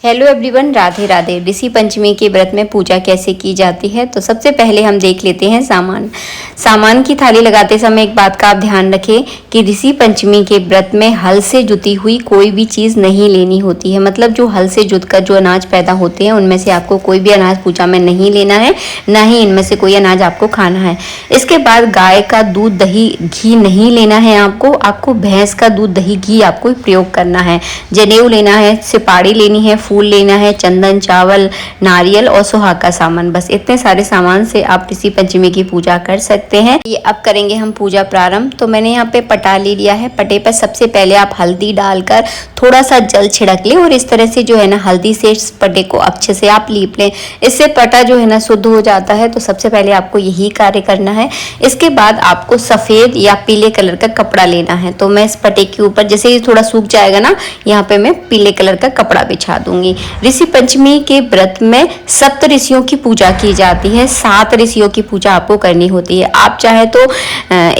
Hello everyone, Radhe Radhe. Rishi Panchami के व्रत में पूजा कैसे की जाती है, तो सबसे पहले हम देख लेते हैं सामान की थाली लगाते समय एक बात का आप ध्यान रखें कि ऋषि पंचमी के व्रत में हल से जुती हुई कोई भी चीज़ नहीं लेनी होती है। मतलब जो हल से जुत कर जो अनाज पैदा होते हैं उनमें से आपको कोई भी अनाज पूजा में नहीं लेना है, ना ही इनमें से कोई अनाज आपको खाना है। इसके बाद गाय का दूध, दही, घी नहीं लेना है आपको भैंस का दूध, दही, घी आपको प्रयोग करना है। जनेऊ लेना है, सुपारी लेनी है, फूल लेना है, चंदन, चावल, नारियल और सुहाग का सामान। बस इतने सारे सामान से आप ऋषि पंचमी की पूजा कर सकते हैं। ये अब करेंगे हम पूजा प्रारंभ। तो मैंने यहाँ पे पटा ले लिया है। पटे पर सबसे पहले आप हल्दी डालकर थोड़ा सा जल छिड़क लें और इस तरह से जो है ना हल्दी से इस पटे को अच्छे से आप लीप लें। इससे पटा जो है ना शुद्ध हो जाता है। तो सबसे पहले आपको यही कार्य करना है। इसके बाद आपको सफेद या पीले कलर का कपड़ा लेना है। तो मैं इस पटे के ऊपर जैसे ही थोड़ा सूख जाएगा ना, यहाँ पे मैं पीले कलर का कपड़ा बिछा दूंगी। ऋषि पंचमी के व्रत में सप्त ऋषियों की पूजा की जाती है। 7 ऋषियों की पूजा आपको करनी होती है। आप चाहे तो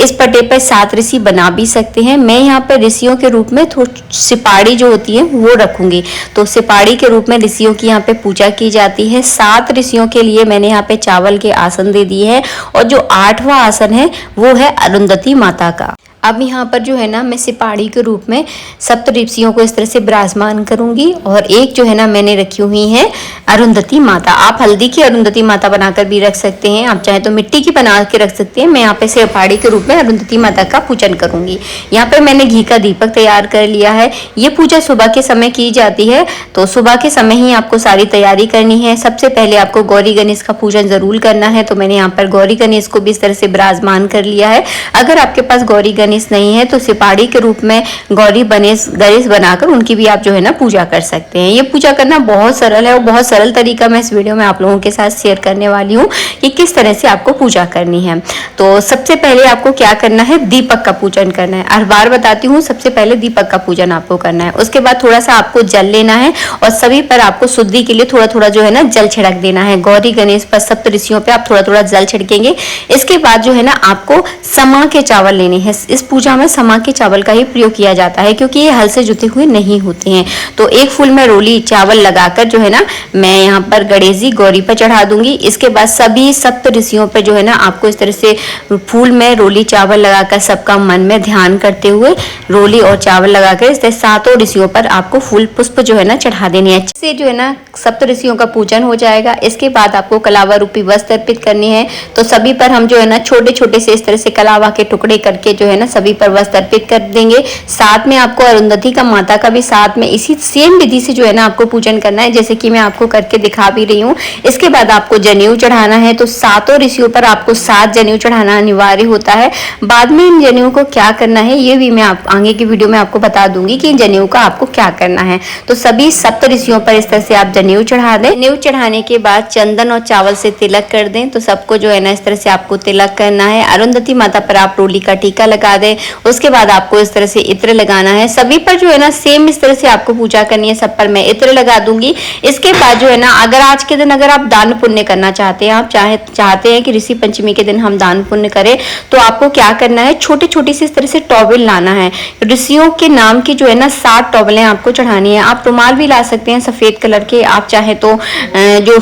इस पटे पर 7 ऋषि बना भी सकते हैं। मैं यहाँ पे ऋषियों के रूप में सिपाड़ी जो होती है वो रखूंगी। तो सिपाड़ी के रूप में ऋषियों की यहाँ पे पूजा की जाती है। 7 ऋषियों के लिए मैंने यहाँ पे चावल के आसन दे दिए हैं और जो 8वां आसन है वो है अरुंधति माता का। अब यहाँ पर जो है ना मैं सिपाड़ी के रूप में सप्त ऋषियों को इस तरह से विराजमान करूंगी और एक जो है ना मैंने रखी हुई है अरुंधति माता। आप हल्दी की अरुंधति माता बनाकर भी रख सकते हैं, आप चाहे तो मिट्टी की बना के रख सकते हैं। मैं यहाँ पे सिपाड़ी के रूप में अरुंधति माता का पूजन करूंगी। यहाँ पे मैंने घी का दीपक तैयार कर लिया है। ये पूजा सुबह के समय की जाती है, तो सुबह के समय ही आपको सारी तैयारी करनी है। सबसे पहले आपको गौरी गणेश का पूजन जरूर करना है। तो मैंने यहाँ पर गौरी गणेश को भी इस तरह से विराजमान कर लिया है। अगर आपके पास गौरी गणेश नहीं है तो सिपाड़ी के रूप में गौरी गणेश बनाकर उनकी भी आप जो है ना पूजा कर सकते हैं। ये पूजा करना बहुत सरल है और बहुत सरल तरीका मैं इस वीडियो में आप लोगों के साथ शेयर करने वाली हूँ कि किस तरह से आपको पूजा करनी है। तो सबसे पहले आपको क्या करना है, दीपक का पूजन करना है। हर बार बताती हूँ, सबसे पहले दीपक का पूजन आपको करना है। उसके बाद थोड़ा सा आपको जल लेना है और सभी पर आपको शुद्धि के लिए थोड़ा थोड़ा जो है ना जल छिड़क देना है। गौरी गणेश पर, सप्त ऋषियों पे आप थोड़ा थोड़ा जल छिड़केंगे। इसके बाद जो है ना आपको समा के चावल लेने हैं। इस पूजा में समा के चावल का ही प्रयोग किया जाता है क्योंकि ये हल से जुते हुए नहीं होते हैं। तो एक फूल में रोली चावल लगाकर जो है ना मैं यहाँ पर गणेश जी गौरी पर चढ़ा दूंगी। इसके बाद सभी सप्त ऋषियों पर जो है ना आपको इस तरह से फूल में रोली चावल लगाकर सबका मन में ध्यान करते हुए रोली और चावल लगाकर इस तरह 7 ऋषियों पर आपको फूल पुष्प जो है ना चढ़ा देनी है। इससे जो है ना सप्त ऋषियों का पूजन हो जाएगा। इसके बाद आपको कलावा रूपी वस्त्र अर्पित करनी है। तो सभी पर हम जो है ना छोटे छोटे से इस तरह से कलावा के टुकड़े करके जो है ना सभी पर वस्त्र अर्पित कर देंगे। साथ में आपको अरुंधति का माता का भी साथ में इसी सेम विधि से जो है ना आपको पूजन करना है, जैसे कि मैं आपको करके दिखा भी रही हूँ। इसके बाद आपको जनेऊ चढ़ाना है। तो 7 ऋषियों पर आपको 7 जनेऊ चढ़ाना अनिवार्य होता है। बाद में इन जनेऊ को क्या करना है ये भी मैं आगे की वीडियो में आपको बता दूंगी कि इन जनेऊ का आपको क्या करना है। तो सभी सप्त ऋषियों पर इस तरह से आप जनेऊ चढ़ा दें। जनेऊ चढ़ाने के बाद चंदन और चावल से तिलक कर दें। तो सबको जो है ना इस तरह से आपको तिलक करना है। अरुंधति माता पर आप रोली का टीका लगा दें। उसके बाद आपको इस तरह से इत्र लगाना है। सभी पर जो है ना सेम इस तरह से आपको पूजा करनी है। सब पर मैं इत्र लगा दूंगी। इसके बाद जो है ना अगर आज के दिन अगर आप दान पुण्य करना चाहते हैं, आप चाहते हैं कि ऋषि पंचमी के दिन हम दान पुण्य करें, तो आपको क्या करना है, छोटी छोटी सी इस तरह से टॉवेल लाना है। ऋषियों के नाम की जो है ना 7 टॉवेलें आपको चढ़ानी है। आप रुमाल भी ला सकते हैं सफेद कलर के, आप चाहे तो जो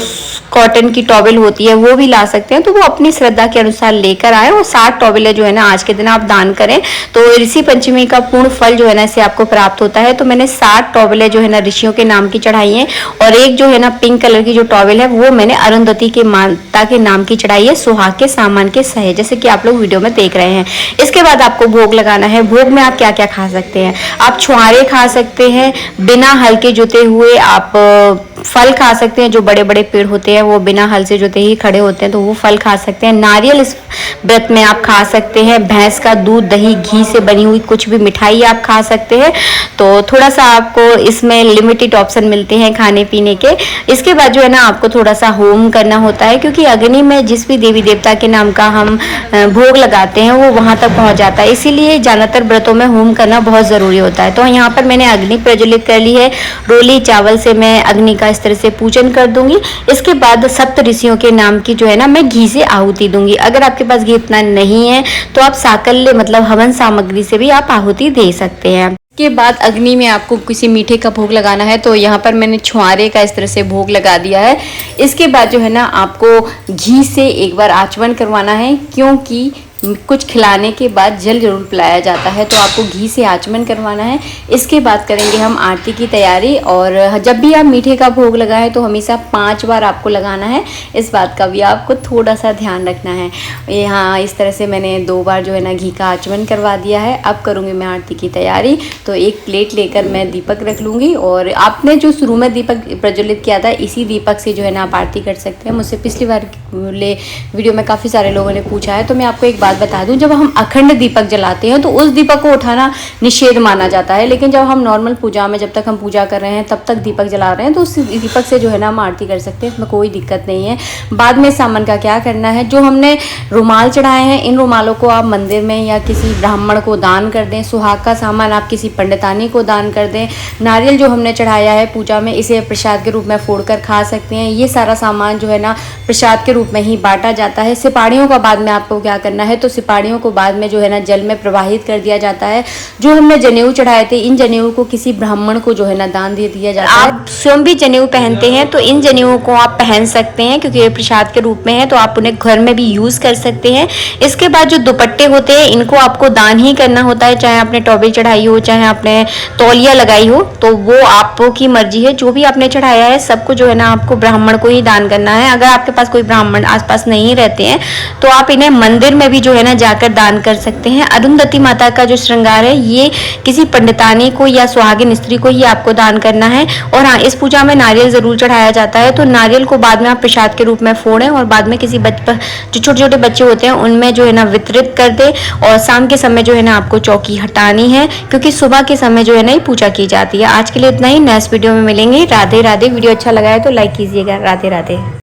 कॉटन की टॉवेल होती है वो भी ला सकते हैं। तो वो अपनी श्रद्धा के अनुसार लेकर आए और 7 टॉवेलें जो है ना आज के दिन आप दान करें तो ऋषि पंचमी का पूर्ण फल जो है ना इससे आपको प्राप्त होता है। तो मैंने 7 टॉवेलें जो है ना ऋषियों के नाम की चढ़ाई है और एक जो है ना पिंक कलर की जो टॉवेल है वो मैंने अरुंधति के माता के नाम की चढ़ाई है, सुहाग के सामान के सहे, जैसे कि आप लोग वीडियो में देख रहे हैं। इसके बाद आपको भोग लगाना है। भोग में आप क्या क्या खा सकते हैं, आप छुआरे खा सकते हैं, बिना हल के जुते हुए आप फल खा सकते हैं। जो बड़े बड़े पेड़ होते हैं वो बिना हल से जुते ही खड़े होते हैं तो वो फल खा सकते हैं। नारियल इस व्रत में आप खा सकते हैं। भैंस का दूध, दही, घी से बनी हुई कुछ भी मिठाई आप खा सकते हैं। तो थोड़ा सा आपको इसमें लिमिटेड ऑप्शन मिलते हैं खाने पीने के। इसके बाद जो है ना आपको थोड़ा सा होम करना होता है क्योंकि अग्नि में जिस भी देवी देवता के नाम का हम भोग लगाते हैं वो वहां तक पहुंच जाता है। इसीलिए ज्यादातर व्रतों में होम करना बहुत जरूरी होता है। तो यहाँ पर मैंने अग्नि प्रज्वलित कर ली है। रोली चावल से मैं अग्नि का इस तरह से पूजन कर दूंगी। इसके बाद सप्त ऋषियों के नाम की जो है ना मैं घी से आहुति दूंगी। अगर आपके पास घी इतना नहीं है तो आप साकल्य मतलब हवन सामग्री से भी आप आहुति दे सकते हैं। के बाद अग्नि में आपको किसी मीठे का भोग लगाना है, तो यहाँ पर मैंने छुआरे का इस तरह से भोग लगा दिया है। इसके बाद जो है ना आपको घी से एक बार आचमन करवाना है, क्योंकि कुछ खिलाने के बाद जल जरूर पिलाया जाता है, तो आपको घी से आचमन करवाना है। इसके बाद करेंगे हम आरती की तैयारी। और जब भी आप मीठे का भोग लगाएं तो हमेशा 5 बार आपको लगाना है, इस बात का भी आपको थोड़ा सा ध्यान रखना है। यहाँ इस तरह से मैंने 2 बार जो है ना घी का आचमन करवा दिया है। अब करूँगी मैं आरती की तैयारी। तो एक प्लेट लेकर मैं दीपक रख लूँगी, और आपने जो शुरू में दीपक प्रज्वलित किया था, इसी दीपक से जो है ना आप आरती कर सकते हैं। मुझसे पिछली बार वीडियो में काफ़ी सारे लोगों ने पूछा है, तो मैं आपको एक बात बता दूं, जब हम अखंड दीपक जलाते हैं तो उस दीपक को उठाना निषेध माना जाता है, लेकिन जब हम नॉर्मल पूजा में, जब तक हम पूजा कर रहे हैं तब तक दीपक जला रहे हैं, तो उस दीपक से जो है ना हम आरती कर सकते हैं, इसमें कोई दिक्कत नहीं है। बाद में सामान का क्या करना है, जो हमने रुमाल चढ़ाए हैं, इन रुमालों को आप मंदिर में या किसी ब्राह्मण को दान कर दें। सुहाग का सामान आप किसी पंडितानी को दान कर दें। नारियल जो हमने चढ़ाया है पूजा में, इसे प्रसाद के रूप में फोड़कर खा सकते हैं। ये सारा सामान जो है ना प्रसाद के रूप में ही बांटा जाता है। सिपाड़ियों का बाद में आपको क्या करना है, तो सिपाड़ियों को बाद में जो है ना जल में प्रवाहित कर दिया जाता है। जो हमने जनेऊ चढ़ाए थे, इन जनेऊ को किसी ब्राह्मण को जो है ना दान दे दिया जाता है। आप स्वयं भी जनेऊ पहनते हैं तो इन जनेऊ को आप पहन सकते हैं, क्योंकि ये प्रसाद के रूप में है, तो आप उन्हें घर में भी यूज कर सकते हैं। इसके बाद जो दुपट्टे होते हैं, इनको आपको दान ही करना होता है, चाहे आपने टॉवेल चढ़ाई हो, चाहे आपने तौलिया लगाई हो, तो वो आपकी मर्जी है। जो भी आपने चढ़ाया है सबको जो है ना आपको ब्राह्मण को ही दान करना है। अगर आपके पास कोई ब्राह्मण आसपास नहीं रहते हैं तो आप इन्हें मंदिर में भी जो है ना जाकर दान कर सकते हैं। अरुंधति माता का जो श्रृंगार है, ये किसी पंडितानी को या सुहागिन स्त्री को ही आपको दान करना है। और हाँ, इस पूजा में नारियल जरूर चढ़ाया जाता है, तो नारियल को बाद में आप प्रसाद के रूप में फोड़ें और बाद में किसी जो छोटे छोटे बच्चे होते हैं उनमें जो है ना वितरित कर दे। और शाम के समय जो है ना आपको चौकी हटानी है, क्योंकि सुबह के समय जो है ना ये पूजा की जाती है। आज के लिए इतना ही, नेक्स्ट वीडियो में मिलेंगे। राधे राधे। वीडियो अच्छा लगा है तो लाइक कीजिएगा। राधे राधे।